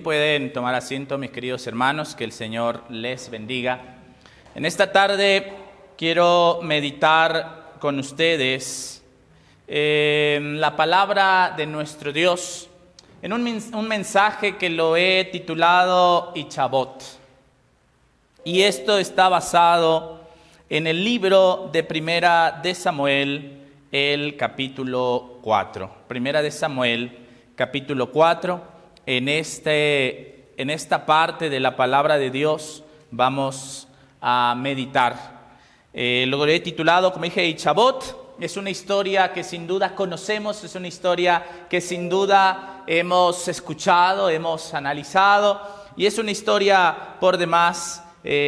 Bien, pueden tomar asiento, mis queridos hermanos, que el Señor les bendiga. En esta tarde quiero meditar con ustedes la palabra de nuestro Dios en un mensaje que lo he titulado Ichabod. Y esto está basado en el libro de Primera de Samuel, el capítulo 4. Primera de Samuel, capítulo 4. En esta parte de la palabra de Dios vamos a meditar. Lo he titulado, como dije, Ichabod. Es una historia que sin duda conocemos, es una historia que sin duda hemos escuchado, hemos analizado, y es una historia por demás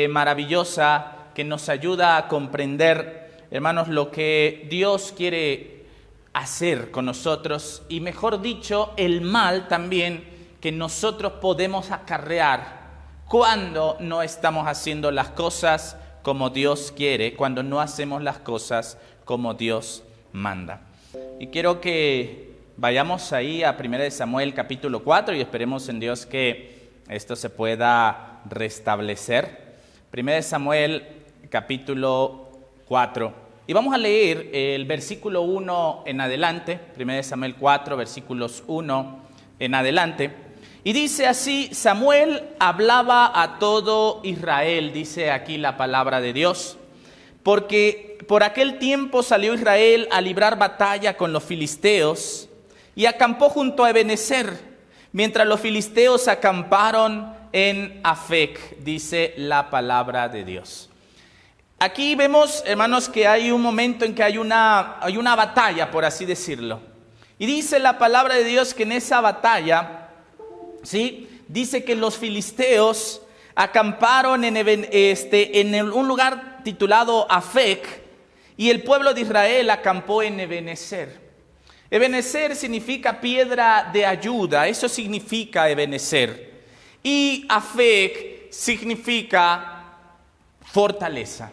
maravillosa que nos ayuda a comprender, hermanos, lo que Dios quiere hacer con nosotros, y mejor dicho, el mal también que nosotros podemos acarrear cuando no estamos haciendo las cosas como Dios quiere, cuando no hacemos las cosas como Dios manda. Y quiero que vayamos ahí a 1 Samuel capítulo 4 y esperemos en Dios que esto se pueda restablecer. 1 Samuel capítulo 4. Y vamos a leer el versículo 1 en adelante, 1 Samuel 4, versículos 1 en adelante. Y dice así: Samuel hablaba a todo Israel, dice aquí la palabra de Dios, porque por aquel tiempo salió Israel a librar batalla con los filisteos y acampó junto a Ebenezer, mientras los filisteos acamparon en Afec, dice la palabra de Dios. Aquí vemos, hermanos, que hay un momento en que hay una batalla, por así decirlo. Y dice la palabra de Dios que en esa batalla, ¿sí?, dice que los filisteos acamparon en un lugar titulado Afec, y el pueblo de Israel acampó en Ebenezer. Ebenezer significa piedra de ayuda, eso significa Ebenezer. Y Afec significa fortaleza.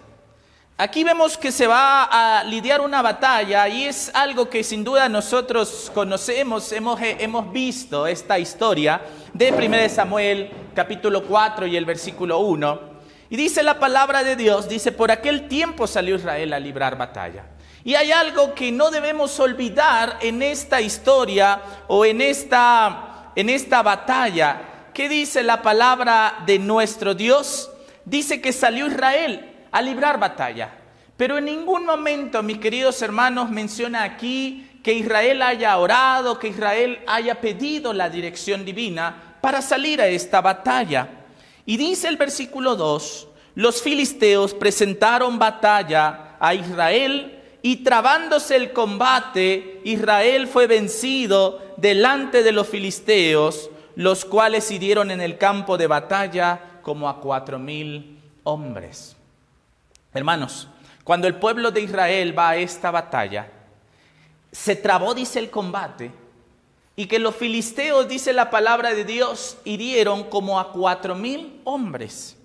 Aquí vemos que se va a lidiar una batalla y es algo que sin duda nosotros conocemos, hemos visto esta historia de 1 Samuel capítulo 4 y el versículo 1. Y dice la palabra de Dios, dice: por aquel tiempo salió Israel a librar batalla. Y hay algo que no debemos olvidar en esta historia o en esta batalla. ¿Qué dice la palabra de nuestro Dios? Dice que salió Israel a librar batalla. Pero en ningún momento, mis queridos hermanos, menciona aquí que Israel haya orado, que Israel haya pedido la dirección divina para salir a esta batalla. Y dice el versículo 2, los filisteos presentaron batalla a Israel y trabándose el combate, Israel fue vencido delante de los filisteos, los cuales hirieron en el campo de batalla como a 4,000 hombres. Hermanos, cuando el pueblo de Israel va a esta batalla, se trabó, dice, el combate, y que los filisteos, dice la palabra de Dios, hirieron como a 4,000 hombres.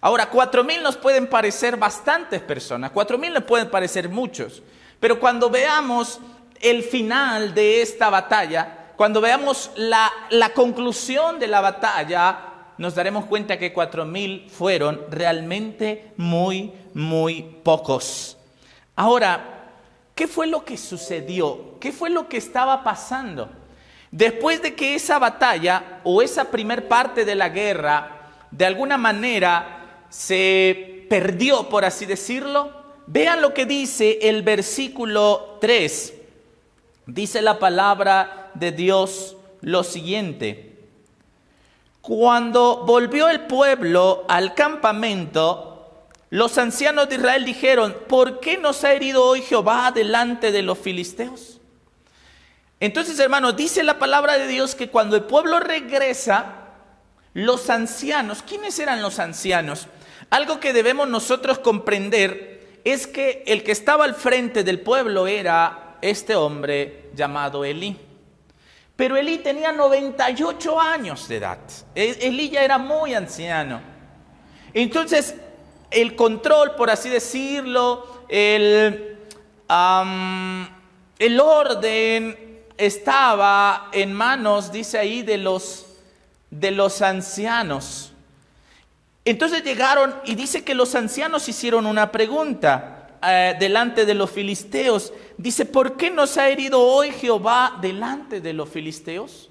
Ahora, 4,000 nos pueden parecer bastantes personas, 4,000 nos pueden parecer muchos, pero cuando veamos el final de esta batalla, cuando veamos la conclusión de la batalla, nos daremos cuenta que 4,000 fueron realmente muy pocos. Ahora, ¿qué fue lo que sucedió? ¿Qué fue lo que estaba pasando? Después de que esa batalla o esa primer parte de la guerra de alguna manera se perdió, por así decirlo, vean lo que dice el versículo 3. Dice la palabra de Dios lo siguiente: cuando volvió el pueblo al campamento, los ancianos de Israel dijeron: ¿por qué nos ha herido hoy Jehová delante de los filisteos? Entonces, hermanos, dice la palabra de Dios que cuando el pueblo regresa, los ancianos, ¿quiénes eran los ancianos? Algo que debemos nosotros comprender es que el que estaba al frente del pueblo era este hombre llamado Elí. Pero Elí tenía 98 años de edad. Elí ya era muy anciano. Entonces, el control, por así decirlo, el orden estaba en manos, dice ahí, de de los ancianos. Entonces llegaron y dice que los ancianos hicieron una pregunta delante de los filisteos. Dice, ¿por qué nos ha herido hoy Jehová delante de los filisteos?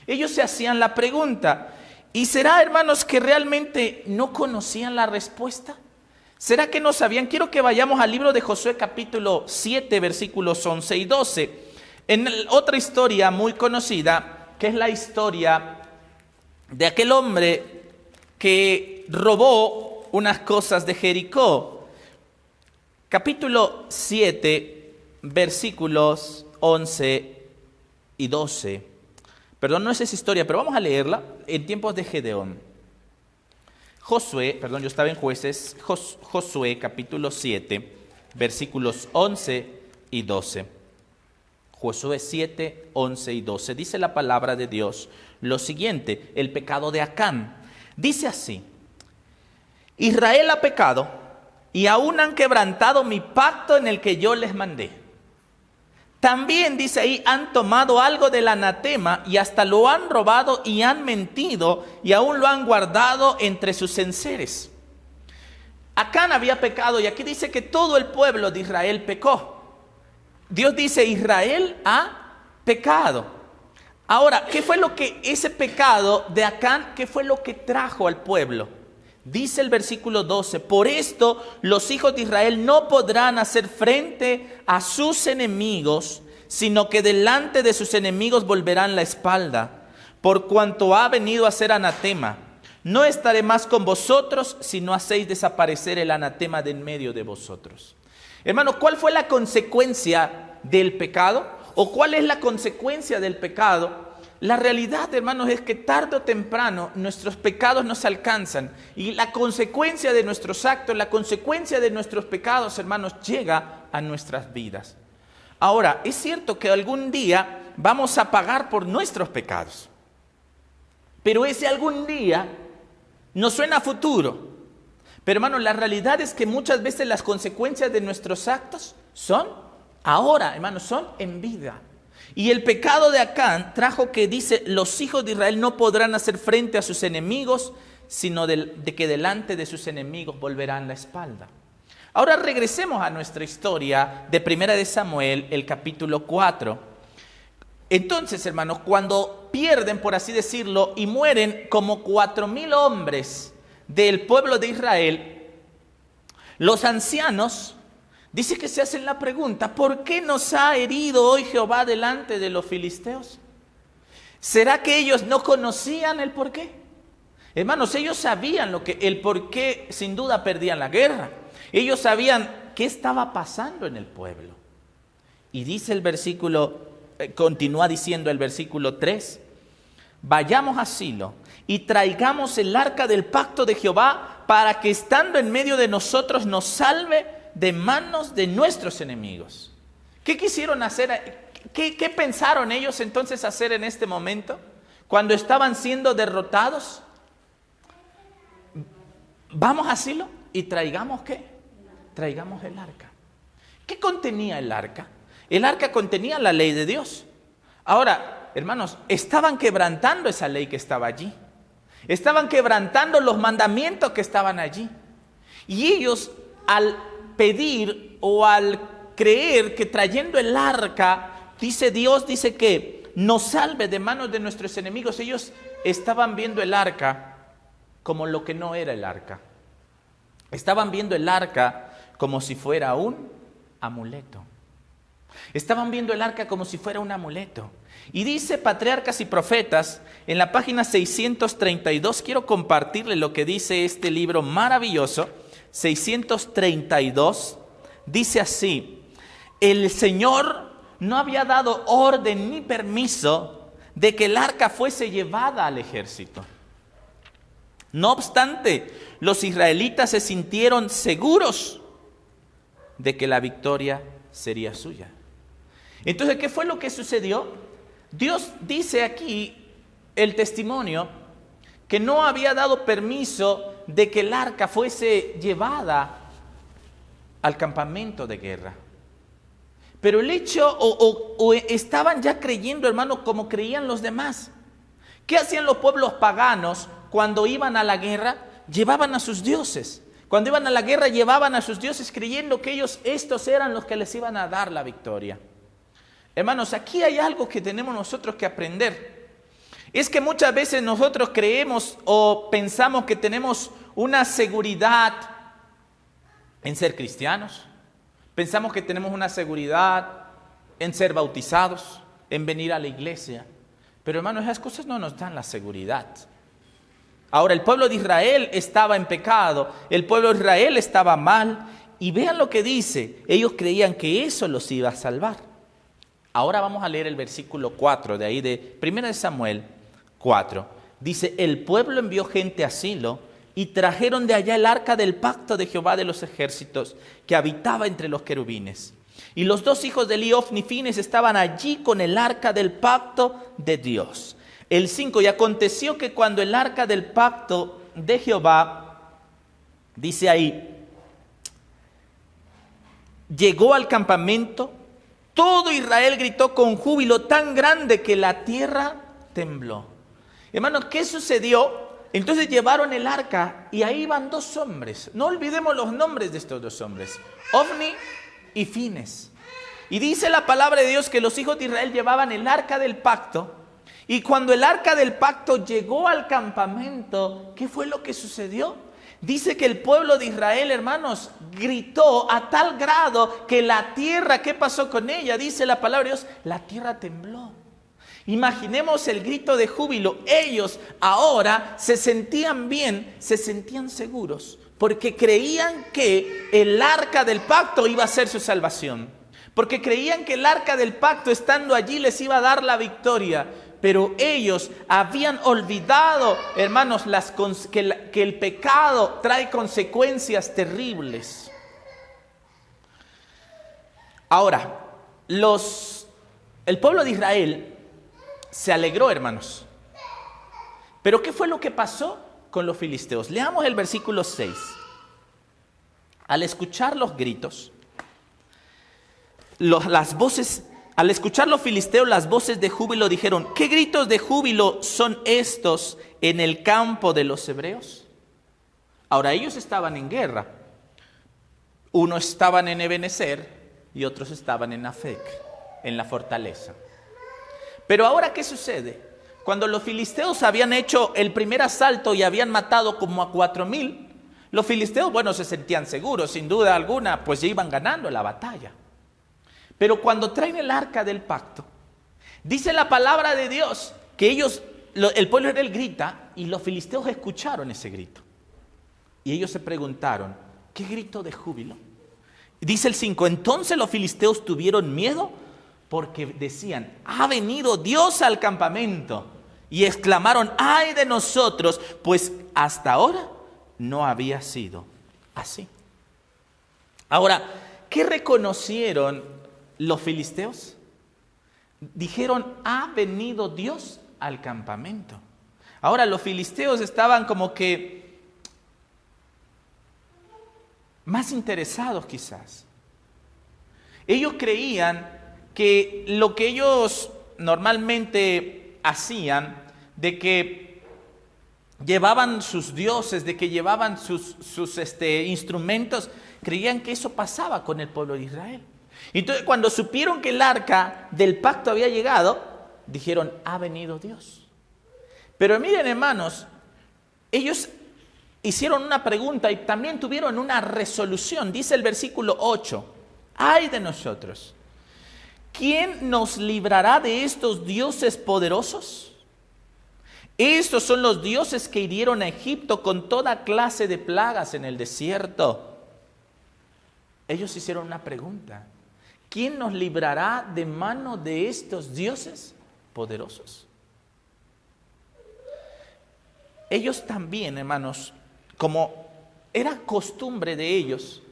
Ellos se hacían la pregunta. ¿Y será, hermanos, que realmente no conocían la respuesta? ¿Será que no sabían? Quiero que vayamos al libro de Josué capítulo 7, versículos 11 y 12. En otra historia muy conocida, que es la historia de aquel hombre que robó unas cosas de Jericó. Capítulo 7, versículos 11 y 12. Perdón, no es esa historia, pero vamos a leerla en tiempos de Gedeón. Yo estaba en Jueces, Josué capítulo 7, versículos 11 y 12. Josué 7, 11 y 12. Dice la palabra de Dios lo siguiente, el pecado de Acán. Dice así, Israel ha pecado y aún han quebrantado mi pacto en el que yo les mandé. También dice ahí, han tomado algo del anatema y hasta lo han robado y han mentido y aún lo han guardado entre sus enseres. Acán había pecado y aquí dice que todo el pueblo de Israel pecó. Dios dice, Israel ha pecado. Ahora, ¿qué fue lo que ese pecado de Acán, qué fue lo que trajo al pueblo? Dice el versículo 12, por esto los hijos de Israel no podrán hacer frente a sus enemigos, sino que delante de sus enemigos volverán la espalda, por cuanto ha venido a ser anatema. No estaré más con vosotros si no hacéis desaparecer el anatema de en medio de vosotros. Hermano, ¿cuál fue la consecuencia del pecado? ¿O cuál es la consecuencia del pecado? La realidad, hermanos, es que tarde o temprano nuestros pecados nos alcanzan y la consecuencia de nuestros actos, la consecuencia de nuestros pecados, hermanos, llega a nuestras vidas. Ahora, es cierto que algún día vamos a pagar por nuestros pecados, pero ese algún día nos suena a futuro. Pero, hermanos, la realidad es que muchas veces las consecuencias de nuestros actos son ahora, hermanos, son en vida. Y el pecado de Acán trajo que dice, los hijos de Israel no podrán hacer frente a sus enemigos, sino de que delante de sus enemigos volverán la espalda. Ahora regresemos a nuestra historia de Primera de Samuel, el capítulo 4. Entonces, hermanos, cuando pierden, por así decirlo, y mueren como 4,000 hombres del pueblo de Israel, los ancianos dice que se hacen la pregunta, ¿por qué nos ha herido hoy Jehová delante de los filisteos? ¿Será que ellos no conocían el por qué? Hermanos, ellos sabían el por qué sin duda perdían la guerra. Ellos sabían qué estaba pasando en el pueblo. Y dice el versículo, continúa diciendo el versículo 3, vayamos a Silo y traigamos el arca del pacto de Jehová para que estando en medio de nosotros nos salve de manos de nuestros enemigos. ¿Qué quisieron hacer? ¿Qué pensaron ellos entonces hacer en este momento? Cuando estaban siendo derrotados. Vamos a Silo y traigamos ¿qué? Traigamos el arca. ¿Qué contenía el arca? El arca contenía la ley de Dios. Ahora, hermanos, estaban quebrantando esa ley que estaba allí. Estaban quebrantando los mandamientos que estaban allí. Y ellos, al pedir o al creer que trayendo el arca, dice Dios, dice que nos salve de manos de nuestros enemigos, ellos estaban viendo el arca como lo que no era el arca. Estaban viendo el arca como si fuera un amuleto. Estaban viendo el arca como si fuera un amuleto. Y dice Patriarcas y Profetas, en la página 632, quiero compartirle lo que dice este libro maravilloso, 632, dice así, el Señor no había dado orden ni permiso de que el arca fuese llevada al ejército. No obstante, los israelitas se sintieron seguros de que la victoria sería suya. Entonces, ¿qué fue lo que sucedió? Dios dice aquí el testimonio que no había dado permiso de que el arca fuese llevada al campamento de guerra. Pero el hecho, o estaban ya creyendo, hermano, como creían los demás, ¿Qué hacían los pueblos paganos cuando iban a la guerra? Llevaban a sus dioses. Cuando iban a la guerra llevaban a sus dioses creyendo que estos eran los que les iban a dar la victoria. Hermanos, aquí hay algo que tenemos nosotros que aprender. Es que muchas veces nosotros creemos o pensamos que tenemos una seguridad en ser cristianos. Pensamos que tenemos una seguridad en ser bautizados, en venir a la iglesia. Pero hermanos, esas cosas no nos dan la seguridad. Ahora, el pueblo de Israel estaba en pecado, el pueblo de Israel estaba mal, y vean lo que dice, ellos creían que eso los iba a salvar. Ahora vamos a leer el versículo 4 de ahí de 1 Samuel 4. Dice, el pueblo envió gente a Silo y trajeron de allá el arca del pacto de Jehová de los ejércitos que habitaba entre los querubines. Y los 2 hijos de Eli, Ofni y Fines, estaban allí con el arca del pacto de Dios. El 5, y aconteció que cuando el arca del pacto de Jehová, dice ahí, llegó al campamento, todo Israel gritó con júbilo tan grande que la tierra tembló. Hermanos, ¿qué sucedió? Entonces llevaron el arca y ahí iban 2 hombres. No olvidemos los nombres de estos 2 hombres, Ofni y Fines. Y dice la palabra de Dios que los hijos de Israel llevaban el arca del pacto. Y cuando el arca del pacto llegó al campamento, ¿qué fue lo que sucedió? Dice que el pueblo de Israel, hermanos, gritó a tal grado que la tierra, ¿qué pasó con ella? Dice la palabra de Dios, la tierra tembló. Imaginemos el grito de júbilo. Ellos ahora se sentían bien, se sentían seguros, porque creían que el arca del pacto iba a ser su salvación. Porque creían que el arca del pacto, estando allí, les iba a dar la victoria. Pero ellos habían olvidado, hermanos, que el pecado trae consecuencias terribles. Ahora, el pueblo de Israel se alegró, hermanos. Pero ¿qué fue lo que pasó con los filisteos? Leamos el versículo 6. Al escuchar los gritos, las voces... Al escuchar los filisteos las voces de júbilo, dijeron, ¿qué gritos de júbilo son estos en el campo de los hebreos? Ahora, ellos estaban en guerra. Unos estaban en Ebenezer y otros estaban en Afec, en la fortaleza. Pero ahora, ¿qué sucede? Cuando los filisteos habían hecho el primer asalto y habían matado como a 4,000, los filisteos, bueno, se sentían seguros, sin duda alguna, pues ya iban ganando la batalla. Pero cuando traen el arca del pacto, dice la palabra de Dios que el pueblo de Israel grita y los filisteos escucharon ese grito. Y ellos se preguntaron, ¿qué grito de júbilo? Dice el 5, entonces los filisteos tuvieron miedo porque decían, ha venido Dios al campamento. Y exclamaron, ¡ay de nosotros! Pues hasta ahora no había sido así. Ahora, ¿qué reconocieron los filisteos? Dijeron, ha venido Dios al campamento. Ahora los filisteos estaban como que más interesados quizás. Ellos creían que lo que ellos normalmente hacían, de que llevaban sus dioses, de que llevaban sus instrumentos, creían que eso pasaba con el pueblo de Israel. Entonces, cuando supieron que el arca del pacto había llegado, dijeron, ha venido Dios. Pero miren, hermanos, ellos hicieron una pregunta y también tuvieron una resolución. Dice el versículo 8, ¡ay de nosotros! ¿Quién nos librará de estos dioses poderosos? Estos son los dioses que hirieron a Egipto con toda clase de plagas en el desierto. Ellos hicieron una pregunta. ¿Quién nos librará de mano de estos dioses poderosos? Ellos también, hermanos, como era costumbre de ellos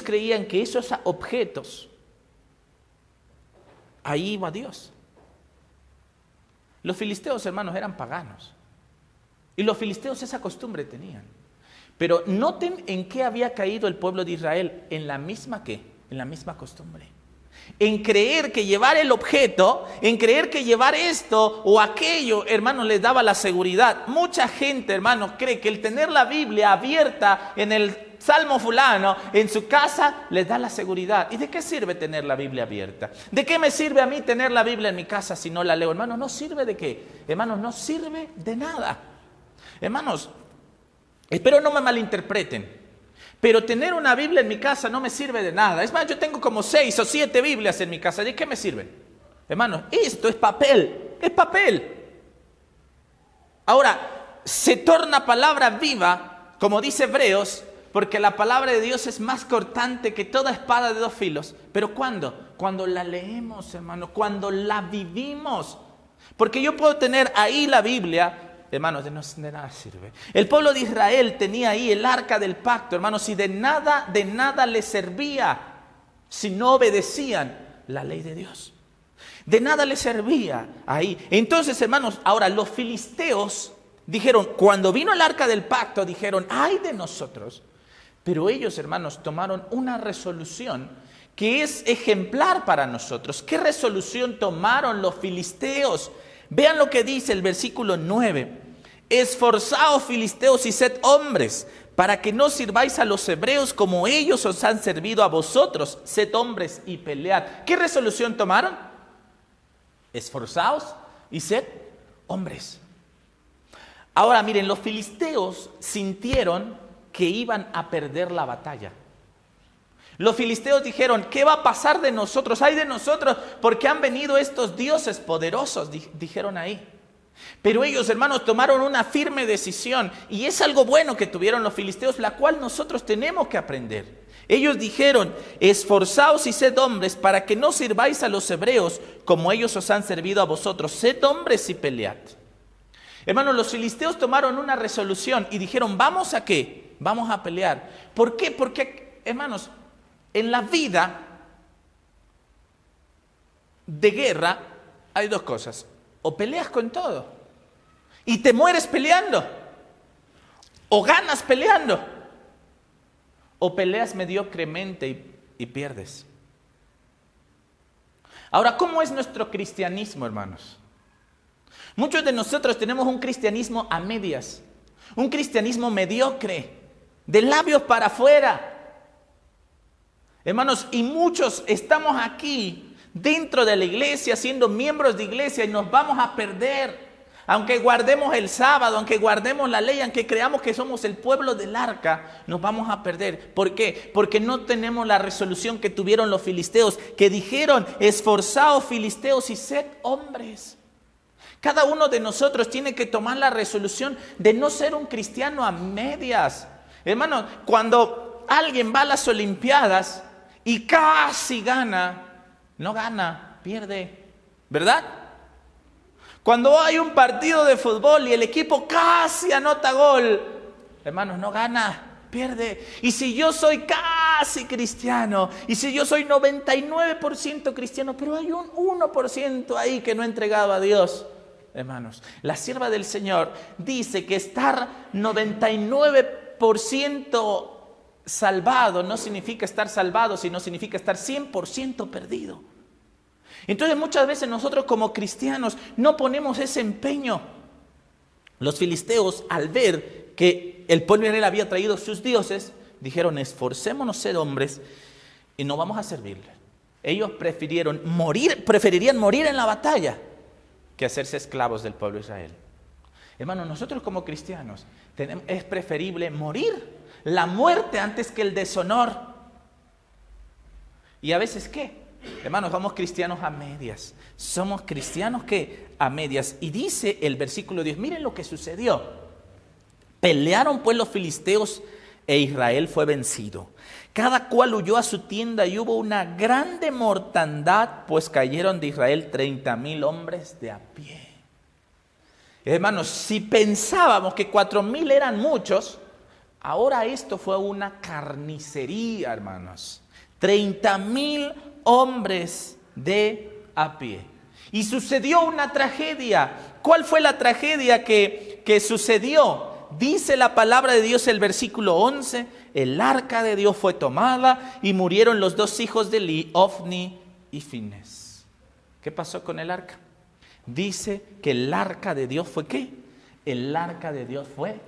creían que esos objetos, ahí iba Dios. Los filisteos, hermanos, eran paganos. Y los filisteos esa costumbre tenían. Pero noten en qué había caído el pueblo de Israel, en la misma costumbre. En creer que llevar el objeto, en creer que llevar esto o aquello, hermanos, les daba la seguridad. Mucha gente, hermanos, cree que el tener la Biblia abierta en el Salmo fulano, en su casa, les da la seguridad. ¿Y de qué sirve tener la Biblia abierta? ¿De qué me sirve a mí tener la Biblia en mi casa si no la leo? Hermanos, no sirve de qué. Hermanos, no sirve de nada. Hermanos, espero no me malinterpreten. Pero tener una Biblia en mi casa no me sirve de nada. Es más, yo tengo como 6 o 7 Biblias en mi casa. ¿De qué me sirven? Hermanos, esto es papel. Es papel. Ahora, se torna palabra viva, como dice Hebreos, porque la palabra de Dios es más cortante que toda espada de 2 filos. ¿Pero cuándo? Cuando la leemos, hermanos, cuando la vivimos. Porque yo puedo tener ahí la Biblia, hermanos, de nada sirve. El pueblo de Israel tenía ahí el arca del pacto, hermanos, y de nada les servía si no obedecían la ley de Dios. De nada les servía ahí. Entonces, hermanos, ahora los filisteos dijeron, cuando vino el arca del pacto, dijeron, ay de nosotros. Pero ellos, hermanos, tomaron una resolución que es ejemplar para nosotros. ¿Qué resolución tomaron los filisteos? Vean lo que dice el versículo 9. Esforzaos, filisteos, y sed hombres, para que no sirváis a los hebreos como ellos os han servido a vosotros. Sed hombres y pelead. ¿Qué resolución tomaron? Esforzaos y sed hombres. Ahora miren, los filisteos sintieron que iban a perder la batalla. Los filisteos dijeron, ¿qué va a pasar de nosotros? ¡Ay de nosotros! Porque han venido estos dioses poderosos, dijeron ahí. Pero ellos, hermanos, tomaron una firme decisión. Y es algo bueno que tuvieron los filisteos, la cual nosotros tenemos que aprender. Ellos dijeron, esforzaos y sed hombres, para que no sirváis a los hebreos como ellos os han servido a vosotros. Sed hombres y pelead. Hermanos, los filisteos tomaron una resolución y dijeron, ¿vamos a qué? Vamos a pelear. ¿Por qué? Porque, hermanos, en la vida de guerra hay 2 cosas. O peleas con todo y te mueres peleando, o ganas peleando, o peleas mediocremente y pierdes. Ahora, ¿cómo es nuestro cristianismo, hermanos? Muchos de nosotros tenemos un cristianismo a medias, un cristianismo mediocre, de labios para afuera. Hermanos, y muchos estamos aquí dentro de la iglesia, siendo miembros de iglesia, y nos vamos a perder. Aunque guardemos el sábado, aunque guardemos la ley, aunque creamos que somos el pueblo del arca, nos vamos a perder. ¿Por qué? Porque no tenemos la resolución que tuvieron los filisteos, que dijeron, esforzaos filisteos y sed hombres. Cada uno de nosotros tiene que tomar la resolución de no ser un cristiano a medias. Hermano, cuando alguien va a las Olimpiadas y casi gana, no gana, pierde, ¿verdad? Cuando hay un partido de fútbol y el equipo casi anota gol, hermanos, no gana, pierde. Y si yo soy casi cristiano, y si yo soy 99% cristiano, pero hay un 1% ahí que no he entregado a Dios, hermanos, la sierva del Señor dice que estar 99% salvado no significa estar salvado, sino significa estar 100% perdido. Entonces muchas veces nosotros como cristianos no ponemos ese empeño. Los filisteos, al ver que el pueblo de Israel había traído sus dioses, dijeron, esforcémonos ser hombres y no vamos a servirle. Ellos preferirían morir en la batalla que hacerse esclavos del pueblo de Israel. Hermanos, nosotros como cristianos es preferible morir, la muerte antes que el deshonor. ¿Y a veces qué? Hermanos, somos cristianos a medias. Somos cristianos que a medias. Y dice el versículo 10, miren lo que sucedió. Pelearon pues los filisteos e Israel fue vencido. Cada cual huyó a su tienda y hubo una grande mortandad, pues cayeron de Israel 30,000 hombres de a pie. Hermanos, si pensábamos que 4,000 eran muchos, ahora esto fue una carnicería, hermanos. 30,000 hombres de a pie. Y sucedió una tragedia. ¿Cuál fue la tragedia que sucedió? Dice la palabra de Dios, el versículo 11, el arca de Dios fue tomada y murieron los 2 hijos de Eli, Ofni y Fines. ¿Qué pasó con el arca? Dice que el arca de Dios fue ¿qué? El arca de Dios fue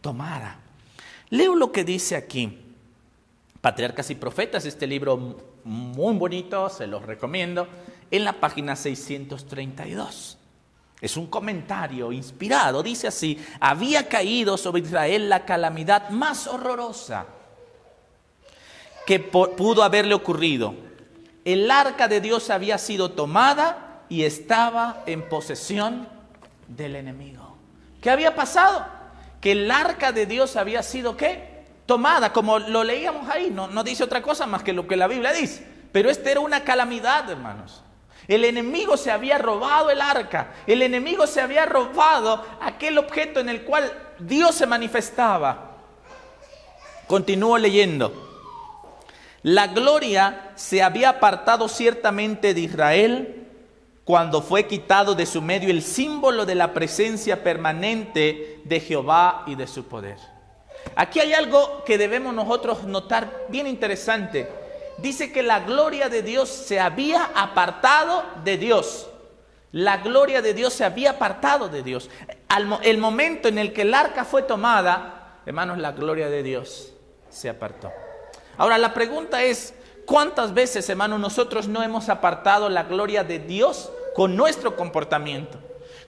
tomada. Leo lo que dice aquí. Patriarcas y Profetas, este libro muy bonito, se los recomiendo, en la página 632. Es un comentario inspirado, dice así: había caído sobre Israel la calamidad más horrorosa que pudo haberle ocurrido. El arca de Dios había sido tomada y estaba en posesión del enemigo. ¿Qué había pasado? Que el arca de Dios había sido ¿qué? Tomada, como lo leíamos ahí, no dice otra cosa más que lo que la Biblia dice. Pero esta era una calamidad, hermanos. El enemigo se había robado el arca. El enemigo se había robado aquel objeto en el cual Dios se manifestaba. Continúo leyendo. La gloria se había apartado ciertamente de Israel cuando fue quitado de su medio el símbolo de la presencia permanente de Jehová y de su poder. Aquí hay algo que debemos nosotros notar bien interesante. Dice que la gloria de Dios se había apartado de Dios. La gloria de Dios se había apartado de Dios. El momento en el que el arca fue tomada, hermanos, la gloria de Dios se apartó. Ahora la pregunta es, ¿cuántas veces, hermanos, nosotros no hemos apartado la gloria de Dios con nuestro comportamiento?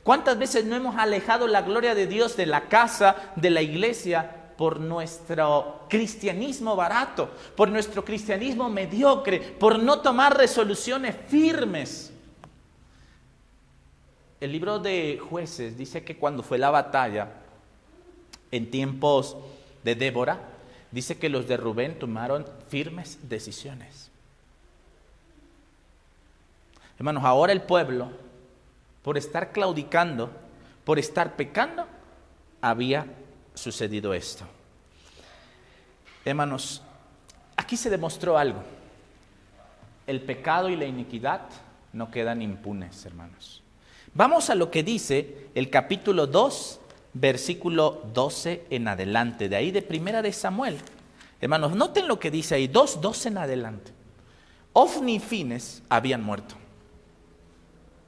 ¿Cuántas veces no hemos alejado la gloria de Dios de la casa, de la iglesia, por nuestro cristianismo barato, por nuestro cristianismo mediocre, por no tomar resoluciones firmes? El libro de Jueces dice que cuando fue la batalla, en tiempos de Débora, dice que los de Rubén tomaron firmes decisiones. Hermanos, ahora el pueblo, por estar claudicando, por estar pecando, había sucedido esto. Hermanos, aquí se demostró algo. El pecado y la iniquidad no quedan impunes, hermanos. Vamos a lo que dice el capítulo 2, versículo 12 en adelante, de ahí de Primera de Samuel. Hermanos, noten lo que dice ahí, 2:12 en adelante. Ofni y Fines habían muerto.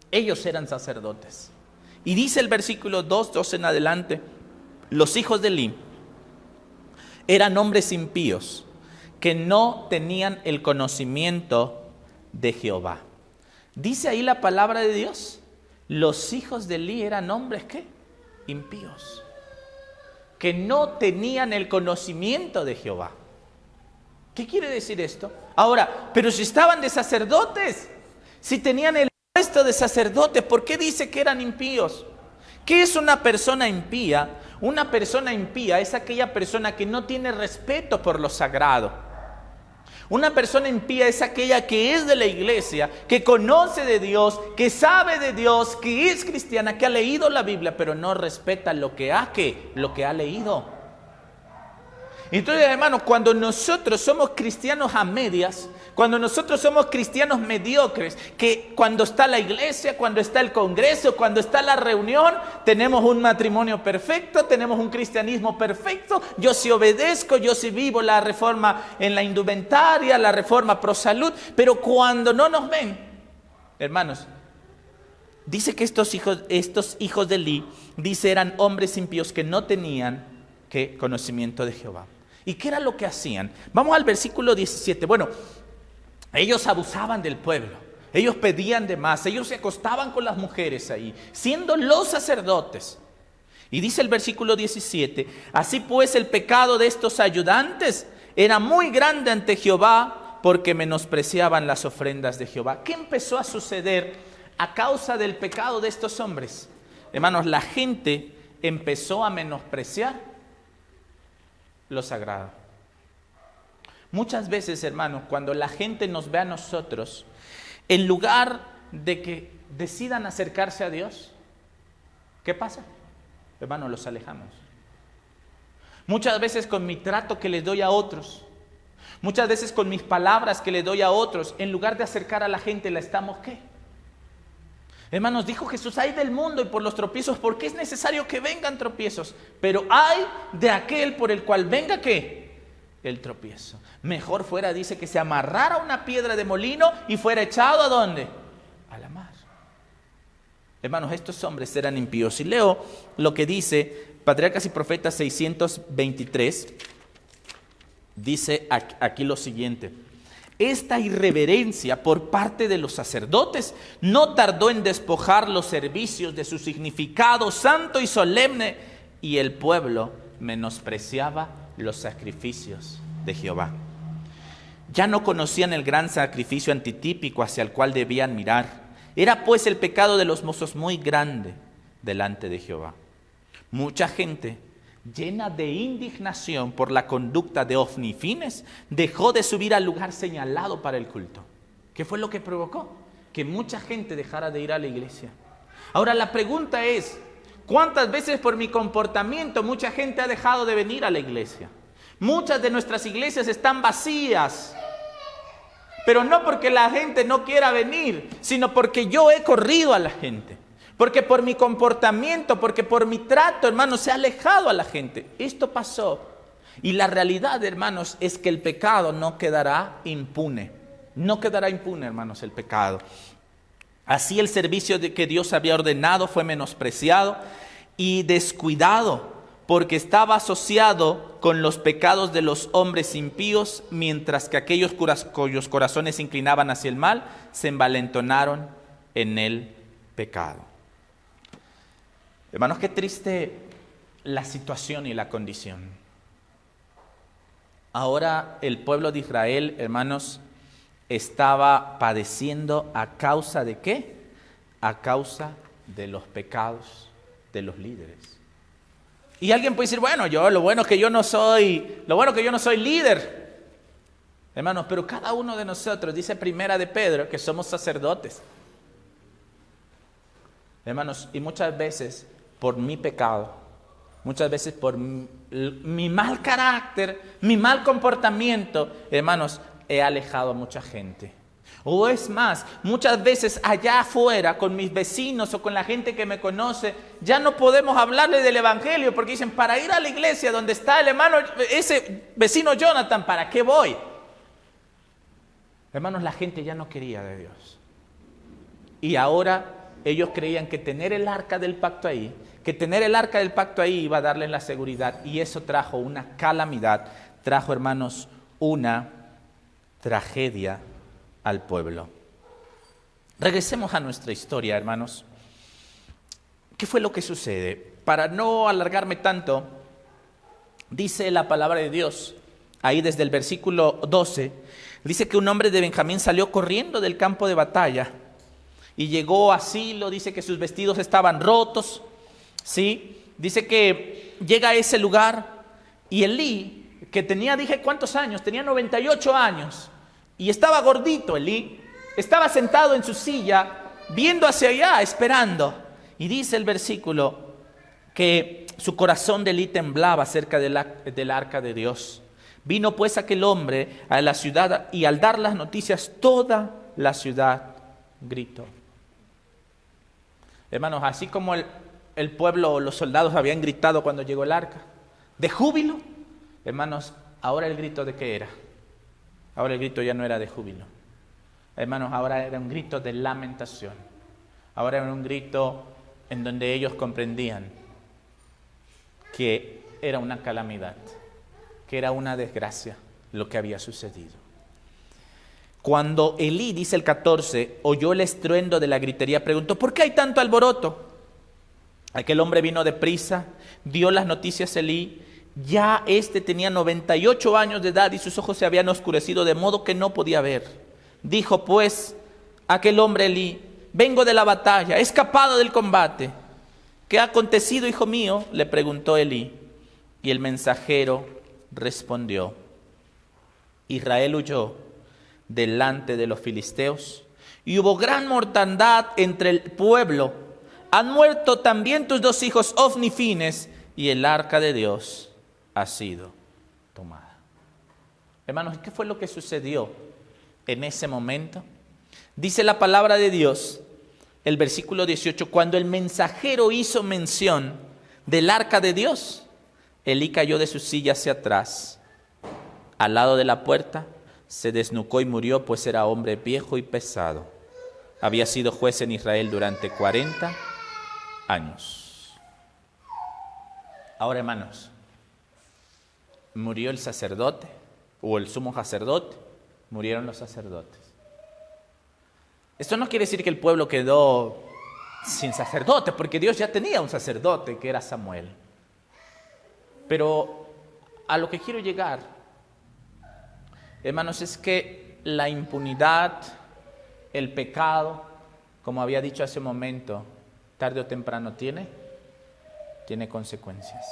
Ellos eran sacerdotes. Y dice el versículo 2:12 en adelante: los hijos de Eli eran hombres impíos que no tenían el conocimiento de Jehová. Dice ahí la palabra de Dios, los hijos de Eli eran hombres ¿qué? Impíos, que no tenían el conocimiento de Jehová. ¿Qué quiere decir esto? Ahora, pero si estaban de sacerdotes, si tenían el puesto de sacerdotes, ¿por qué dice que eran impíos? ¿Qué es una persona impía? Una persona impía es aquella persona que no tiene respeto por lo sagrado. Una persona impía es aquella que es de la iglesia, que conoce de Dios, que sabe de Dios, que es cristiana, que ha leído la Biblia, pero no respeta lo que ha leído. Entonces, hermanos, cuando nosotros somos cristianos a medias, cuando nosotros somos cristianos mediocres, que cuando está la iglesia, cuando está el congreso, cuando está la reunión, tenemos un matrimonio perfecto, tenemos un cristianismo perfecto, yo sí obedezco, yo sí vivo la reforma en la indumentaria, la reforma pro salud, pero cuando no nos ven, hermanos, dice que estos hijos de Eli, dice, eran hombres impíos que no tenían ¿qué? Conocimiento de Jehová. ¿Y qué era lo que hacían? Vamos al versículo 17. Bueno, ellos abusaban del pueblo, ellos pedían de más, ellos se acostaban con las mujeres ahí, siendo los sacerdotes. Y dice el versículo 17, así pues el pecado de estos ayudantes era muy grande ante Jehová, porque menospreciaban las ofrendas de Jehová. ¿Qué empezó a suceder a causa del pecado de estos hombres? Hermanos, la gente empezó a menospreciar lo sagrado. Muchas veces, hermanos, cuando la gente nos ve a nosotros, en lugar de que decidan acercarse a Dios, ¿qué pasa? Hermanos, los alejamos. Muchas veces con mi trato que les doy a otros, muchas veces con mis palabras que les doy a otros, en lugar de acercar a la gente, la estamos ¿qué? Hermanos, dijo Jesús, hay del mundo y por los tropiezos, porque es necesario que vengan tropiezos, pero hay de aquel por el cual venga ¿qué? el tropiezo. Mejor fuera, dice, que se amarrara una piedra de molino y fuera echado ¿a dónde? A la mar. Hermanos, estos hombres eran impíos. Y leo lo que dice Patriarcas y Profetas 623. Dice aquí lo siguiente: esta irreverencia por parte de los sacerdotes no tardó en despojar los servicios de su significado santo y solemne, y el pueblo menospreciaba los sacrificios de Jehová. Ya no conocían el gran sacrificio antitípico hacia el cual debían mirar. Era pues el pecado de los mozos muy grande delante de Jehová. Mucha gente, llena de indignación por la conducta de Ofni y Fines, dejó de subir al lugar señalado para el culto. ¿Qué fue lo que provocó? Que mucha gente dejara de ir a la iglesia. Ahora la pregunta es, ¿cuántas veces por mi comportamiento mucha gente ha dejado de venir a la iglesia? Muchas de nuestras iglesias están vacías, pero no porque la gente no quiera venir, sino porque yo he corrido a la gente. Porque por mi comportamiento, porque por mi trato, hermanos, se ha alejado a la gente. Esto pasó. Y la realidad, hermanos, es que el pecado no quedará impune. No quedará impune, hermanos, el pecado. Así el servicio que Dios había ordenado fue menospreciado y descuidado, porque estaba asociado con los pecados de los hombres impíos, mientras que aquellos cuyos corazones se inclinaban hacia el mal, se envalentonaron en el pecado. Hermanos, qué triste la situación y la condición. Ahora el pueblo de Israel, hermanos, estaba padeciendo ¿a causa de qué? A causa de los pecados de los líderes. Y alguien puede decir, bueno, lo bueno que yo no soy líder. Hermanos, pero cada uno de nosotros, dice Primera de Pedro, que somos sacerdotes. Hermanos, y muchas veces por mi pecado, muchas veces por mi mal carácter, mi mal comportamiento, hermanos, he alejado a mucha gente. O es más, muchas veces allá afuera, con mis vecinos o con la gente que me conoce, ya no podemos hablarle del evangelio, porque dicen, para ir a la iglesia donde está el hermano, ese vecino Jonathan, ¿para qué voy? Hermanos, la gente ya no quería de Dios. Y ahora ellos creían que tener el arca del pacto ahí, iba a darles la seguridad, y eso trajo una calamidad, trajo, hermanos, una tragedia al pueblo. Regresemos a nuestra historia, hermanos. ¿Qué fue lo que sucede? Para no alargarme tanto, dice la palabra de Dios, ahí desde el versículo 12, dice que un hombre de Benjamín salió corriendo del campo de batalla y llegó a Silo. Dice que sus vestidos estaban rotos, ¿sí? Dice que llega a ese lugar y Elí, que tenía, dije, ¿cuántos años? Tenía 98 años. Y estaba gordito Elí, estaba sentado en su silla, viendo hacia allá, esperando. Y dice el versículo que su corazón de Elí temblaba cerca del arca de Dios. Vino pues aquel hombre a la ciudad y al dar las noticias, toda la ciudad gritó. Hermanos, así como el pueblo o los soldados habían gritado cuando llegó el arca, de júbilo, hermanos, ahora el grito ¿de qué era? Ahora el grito ya no era de júbilo. Hermanos, ahora era un grito de lamentación. Ahora era un grito en donde ellos comprendían que era una calamidad, que era una desgracia lo que había sucedido. Cuando Elí, dice el 14, oyó el estruendo de la gritería, preguntó, ¿por qué hay tanto alboroto? Aquel hombre vino deprisa, dio las noticias a Elí. Ya tenía 98 años de edad y sus ojos se habían oscurecido de modo que no podía ver. Dijo pues aquel hombre Elí, vengo de la batalla, he escapado del combate. ¿Qué ha acontecido, hijo mío?, le preguntó Elí. Y el mensajero respondió, Israel huyó delante de los filisteos y hubo gran mortandad entre el pueblo. Han muerto también tus dos hijos Ofni y Fines, y el arca de Dios ha sido tomada. Hermanos, ¿qué fue lo que sucedió en ese momento? Dice la palabra de Dios, el versículo 18, cuando el mensajero hizo mención del arca de Dios, Elí cayó de su silla hacia atrás, al lado de la puerta, se desnucó y murió, pues era hombre viejo y pesado. Había sido juez en Israel durante 40 años. Ahora, hermanos, murió el sacerdote, o el sumo sacerdote, murieron los sacerdotes. Esto no quiere decir que el pueblo quedó sin sacerdote, porque Dios ya tenía un sacerdote que era Samuel. Pero a lo que quiero llegar, hermanos, es que la impunidad, el pecado, como había dicho hace un momento, tarde o temprano tiene consecuencias.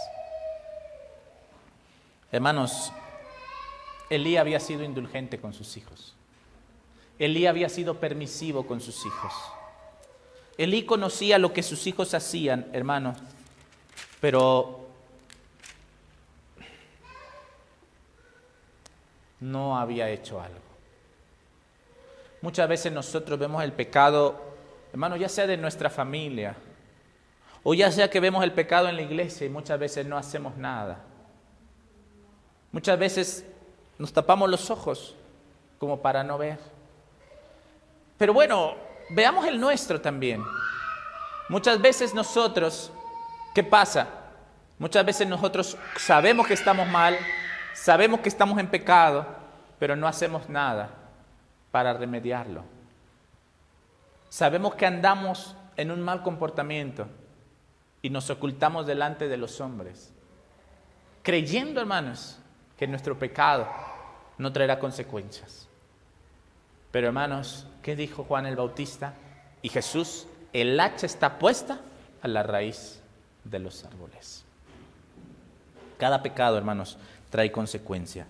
Hermanos, Elí había sido indulgente con sus hijos. Elí había sido permisivo con sus hijos. Elí conocía lo que sus hijos hacían, hermanos, pero no había hecho algo. Muchas veces nosotros vemos el pecado, hermanos, ya sea de nuestra familia, o ya sea que vemos el pecado en la iglesia y muchas veces no hacemos nada. Muchas veces nos tapamos los ojos como para no ver. Pero bueno, veamos el nuestro también. Muchas veces nosotros, ¿qué pasa? Muchas veces nosotros sabemos que estamos mal, sabemos que estamos en pecado, pero no hacemos nada para remediarlo. Sabemos que andamos en un mal comportamiento y nos ocultamos delante de los hombres, creyendo, hermanos, que nuestro pecado no traerá consecuencias. Pero, hermanos, ¿qué dijo Juan el Bautista? Y Jesús: el hacha está puesta a la raíz de los árboles. Cada pecado, hermanos, trae consecuencia.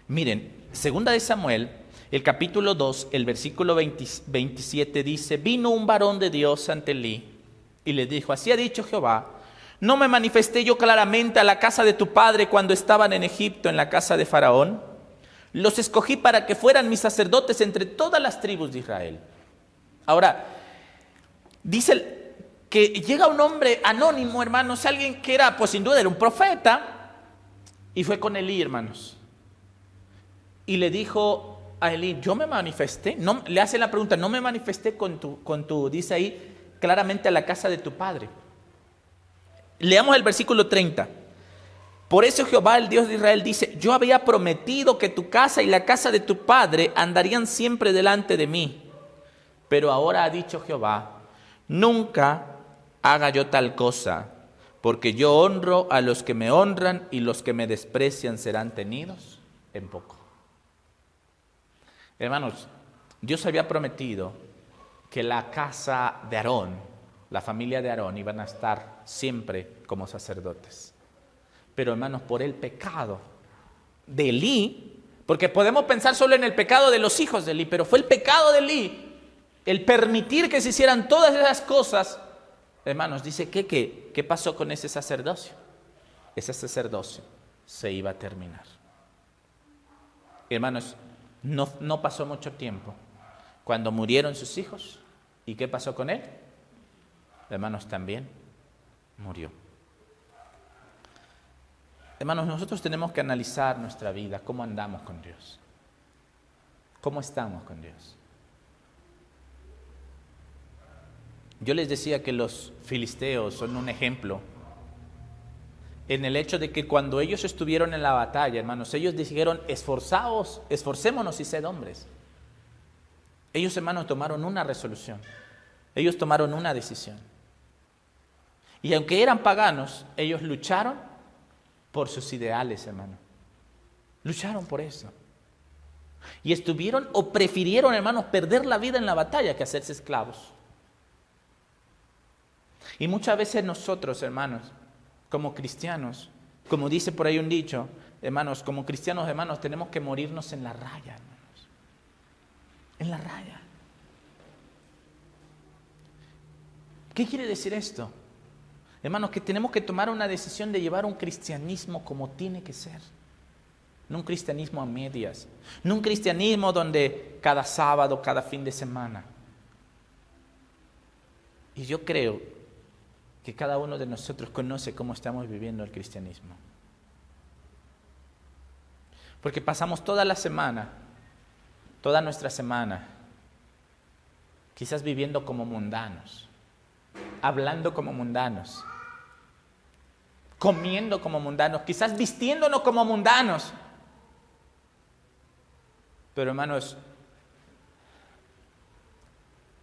Miren, segunda de Samuel, el capítulo 2, el versículo 27 dice: vino un varón de Dios ante Elí y le dijo: así ha dicho Jehová, ¿no me manifesté yo claramente a la casa de tu padre cuando estaban en Egipto, en la casa de Faraón? Los escogí para que fueran mis sacerdotes entre todas las tribus de Israel. Ahora, dice que llega un hombre anónimo, hermanos, alguien que era, pues sin duda, era un profeta, y fue con Elí, hermanos. Y le dijo a Elí: yo me manifesté, no, le hace la pregunta, no me manifesté con tu, dice ahí, claramente a la casa de tu padre. Leamos el versículo 30. Por eso Jehová, el Dios de Israel, dice: yo había prometido que tu casa y la casa de tu padre andarían siempre delante de mí. Pero ahora ha dicho Jehová: nunca haga yo tal cosa, porque yo honro a los que me honran y los que me desprecian serán tenidos en poco. Hermanos, Dios había prometido que la casa de Aarón, la familia de Aarón, iban a estar siempre como sacerdotes. Pero, hermanos, por el pecado de Elí, porque podemos pensar solo en el pecado de los hijos de Elí, pero fue el pecado de Elí, el permitir que se hicieran todas esas cosas. Hermanos, dice ¿qué pasó con ese sacerdocio? Ese sacerdocio se iba a terminar. Hermanos, no pasó mucho tiempo cuando murieron sus hijos. ¿Y qué pasó con él? Hermanos, también murió. Hermanos, nosotros tenemos que analizar nuestra vida, cómo andamos con Dios, cómo estamos con Dios. Yo les decía que los filisteos son un ejemplo en el hecho de que cuando ellos estuvieron en la batalla, hermanos, ellos dijeron: esforcémonos y sed hombres. Ellos, hermanos, tomaron una resolución, ellos tomaron una decisión. Y aunque eran paganos, ellos lucharon por sus ideales, hermano. Lucharon por eso. Y estuvieron o prefirieron, hermanos, perder la vida en la batalla que hacerse esclavos. Y muchas veces nosotros, hermanos, como cristianos, como dice por ahí un dicho, hermanos, como cristianos, hermanos, tenemos que morirnos en la raya, hermanos. En la raya. ¿Qué quiere decir esto? Hermanos, que tenemos que tomar una decisión de llevar un cristianismo como tiene que ser. No un cristianismo a medias. No un cristianismo donde cada sábado, cada fin de semana. Y yo creo que cada uno de nosotros conoce cómo estamos viviendo el cristianismo. Porque pasamos toda la semana, toda nuestra semana, quizás viviendo como mundanos, hablando como mundanos, comiendo como mundanos, quizás vistiéndonos como mundanos. Pero hermanos,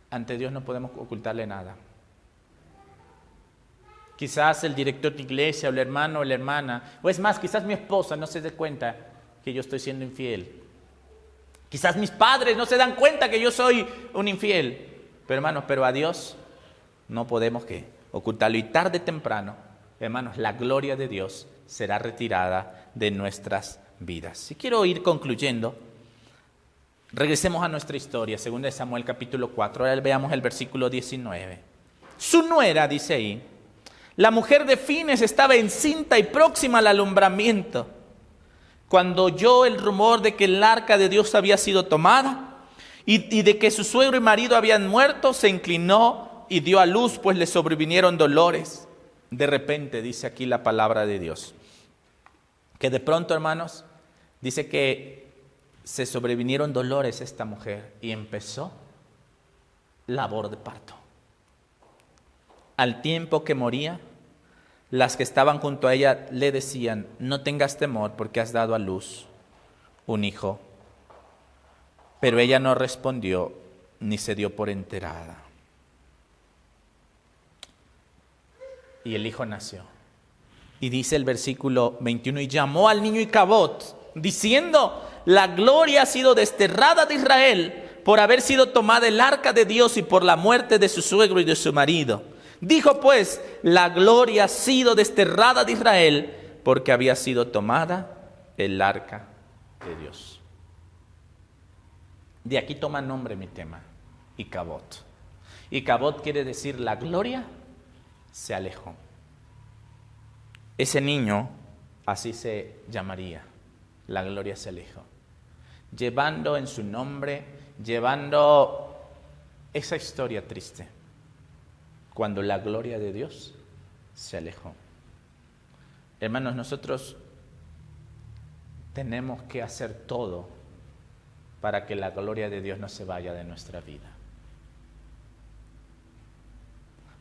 ante Dios no podemos ocultarle nada. Quizás el director de iglesia, o el hermano o la hermana, o es más, quizás mi esposa no se dé cuenta que yo estoy siendo infiel. Quizás mis padres no se dan cuenta que yo soy un infiel. Pero hermanos, pero a Dios no podemos ocultarlo. Y tarde o temprano, hermanos, la gloria de Dios será retirada de nuestras vidas. Si quiero ir concluyendo, regresemos a nuestra historia, 2 Samuel capítulo 4. Ahora veamos el versículo 19. Su nuera, dice ahí, la mujer de Fines estaba encinta y próxima al alumbramiento, cuando oyó el rumor de que el arca de Dios había sido tomada y de que su suegro y marido habían muerto, se inclinó y dio a luz, pues le sobrevinieron dolores. De repente, dice aquí la palabra de Dios, que de pronto, hermanos, dice que se sobrevinieron dolores a esta mujer y empezó labor de parto. Al tiempo que moría, las que estaban junto a ella le decían: no tengas temor, porque has dado a luz un hijo. Pero ella no respondió ni se dio por enterada. Y el hijo nació. Y dice el versículo 21, y llamó al niño Icabod, diciendo: la gloria ha sido desterrada de Israel por haber sido tomada el arca de Dios y por la muerte de su suegro y de su marido. Dijo pues: la gloria ha sido desterrada de Israel porque había sido tomada el arca de Dios. De aquí toma nombre mi tema, Icabod. Icabod quiere decir la gloria se alejó. Ese niño así se llamaría, la gloria se alejó. Llevando en su nombre, llevando esa historia triste, cuando la gloria de Dios se alejó. Hermanos, nosotros tenemos que hacer todo para que la gloria de Dios no se vaya de nuestra vida.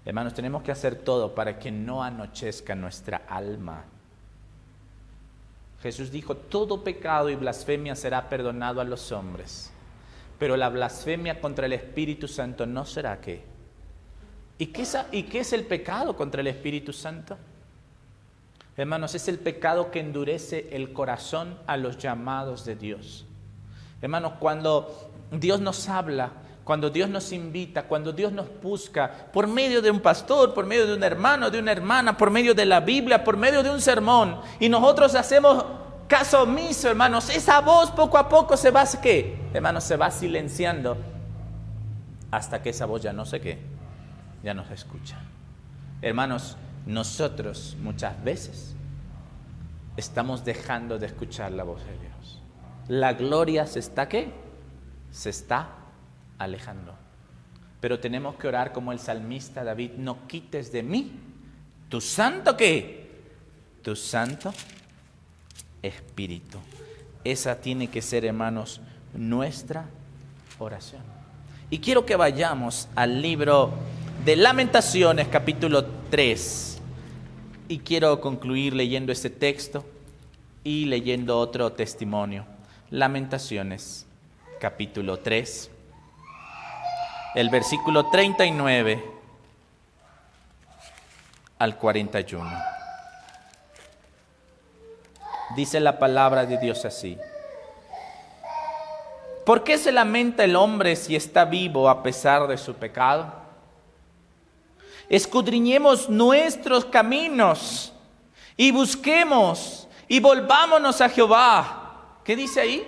Hermanos, tenemos que hacer todo para que no anochezca nuestra alma. Jesús dijo: todo pecado y blasfemia será perdonado a los hombres, pero la blasfemia contra el Espíritu Santo no será ¿qué? ¿Y qué es el pecado contra el Espíritu Santo? Hermanos, es el pecado que endurece el corazón a los llamados de Dios. Hermanos, cuando Dios nos habla, cuando Dios nos invita, cuando Dios nos busca, por medio de un pastor, por medio de un hermano, de una hermana, por medio de la Biblia, por medio de un sermón, y nosotros hacemos caso omiso, hermanos, esa voz poco a poco se va, ¿qué? Hermanos, se va silenciando hasta que esa voz ya no sé qué, ya no se escucha. Hermanos, nosotros muchas veces estamos dejando de escuchar la voz de Dios. La gloria se está ¿qué? Se está alejando. Pero tenemos que orar como el salmista David: no quites de mí tu santo ¿qué? Tu santo Espíritu. Esa tiene que ser, hermanos, nuestra oración. Y quiero que vayamos al libro de Lamentaciones, capítulo 3. Y quiero concluir leyendo este texto y leyendo otro testimonio. Lamentaciones, capítulo 3, el versículo 39 al 41. Dice la palabra de Dios así: ¿por qué se lamenta el hombre si está vivo a pesar de su pecado? Escudriñemos nuestros caminos y busquemos y volvámonos a Jehová. ¿Qué dice ahí?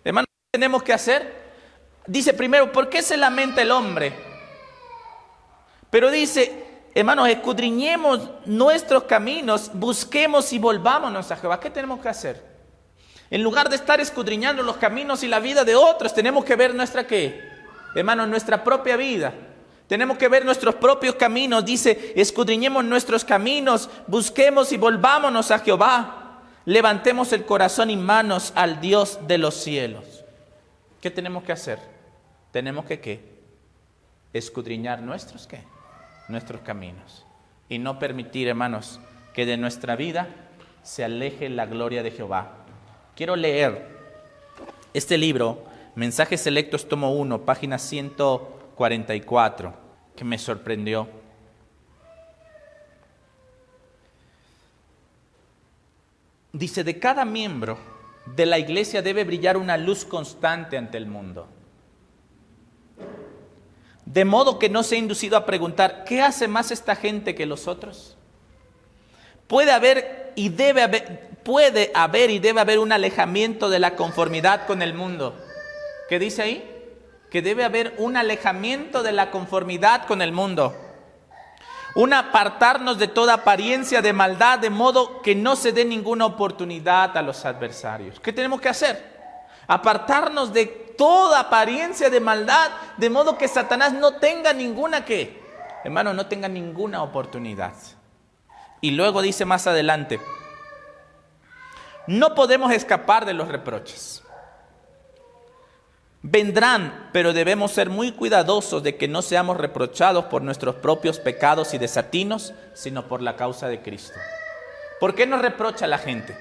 Hermanos, ¿qué tenemos que hacer? Dice primero: ¿por qué se lamenta el hombre? Pero dice: hermanos, escudriñemos nuestros caminos, busquemos y volvámonos a Jehová. ¿Qué tenemos que hacer? En lugar de estar escudriñando los caminos y la vida de otros, tenemos que ver nuestra ¿qué? Hermanos, nuestra propia vida. Tenemos que ver nuestros propios caminos. Dice: escudriñemos nuestros caminos, busquemos y volvámonos a Jehová. levantemos el corazón y manos al Dios de los cielos. ¿Qué tenemos que hacer? Tenemos que ¿qué? Escudriñar nuestros caminos. Y no permitir, hermanos, que de nuestra vida se aleje la gloria de Jehová. Quiero leer este libro, Mensajes Selectos, tomo 1, página 144, que me sorprendió. Dice, de cada miembro de la iglesia debe brillar una luz constante ante el mundo. De modo que no sea inducido a preguntar, ¿qué hace más esta gente que los otros? Puede haber y debe haber un alejamiento de la conformidad con el mundo. ¿Qué dice ahí? Que debe haber un alejamiento de la conformidad con el mundo. Un apartarnos de toda apariencia de maldad, de modo que no se dé ninguna oportunidad a los adversarios. ¿Qué tenemos que hacer? Apartarnos de toda apariencia de maldad, de modo que Satanás no tenga ninguna ¿qué? Hermano, no tenga ninguna oportunidad. Y luego dice más adelante, no podemos escapar de los reproches. Vendrán, pero debemos ser muy cuidadosos de que no seamos reprochados por nuestros propios pecados y desatinos, sino por la causa de Cristo. ¿Por qué nos reprocha la gente?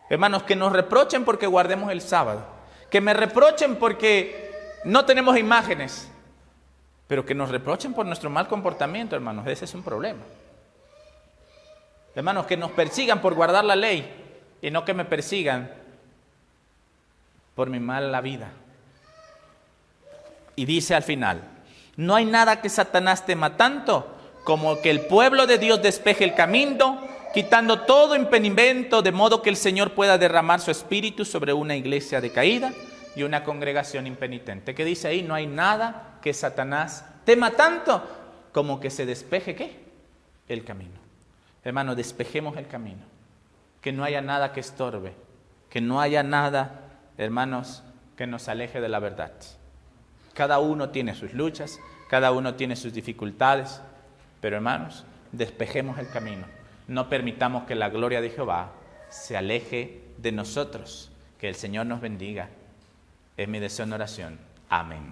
Hermanos, que nos reprochen porque guardemos el sábado, que me reprochen porque no tenemos imágenes, pero que nos reprochen por nuestro mal comportamiento, hermanos, ese es un problema. Hermanos, que nos persigan por guardar la ley y no que me persigan por mi mala vida. Y dice al final, no hay nada que Satanás tema tanto como que el pueblo de Dios despeje el camino, quitando todo impedimento, de modo que el Señor pueda derramar su espíritu sobre una iglesia decaída y una congregación impenitente. ¿Qué dice ahí? No hay nada que Satanás tema tanto como que se despeje ¿qué? El camino. Hermano, despejemos el camino. Que no haya nada que estorbe. Que no haya nada, hermanos, que nos aleje de la verdad. Cada uno tiene sus luchas, cada uno tiene sus dificultades, pero hermanos, despejemos el camino. No permitamos que la gloria de Jehová se aleje de nosotros. Que el Señor nos bendiga. Es mi deseo en oración. Amén.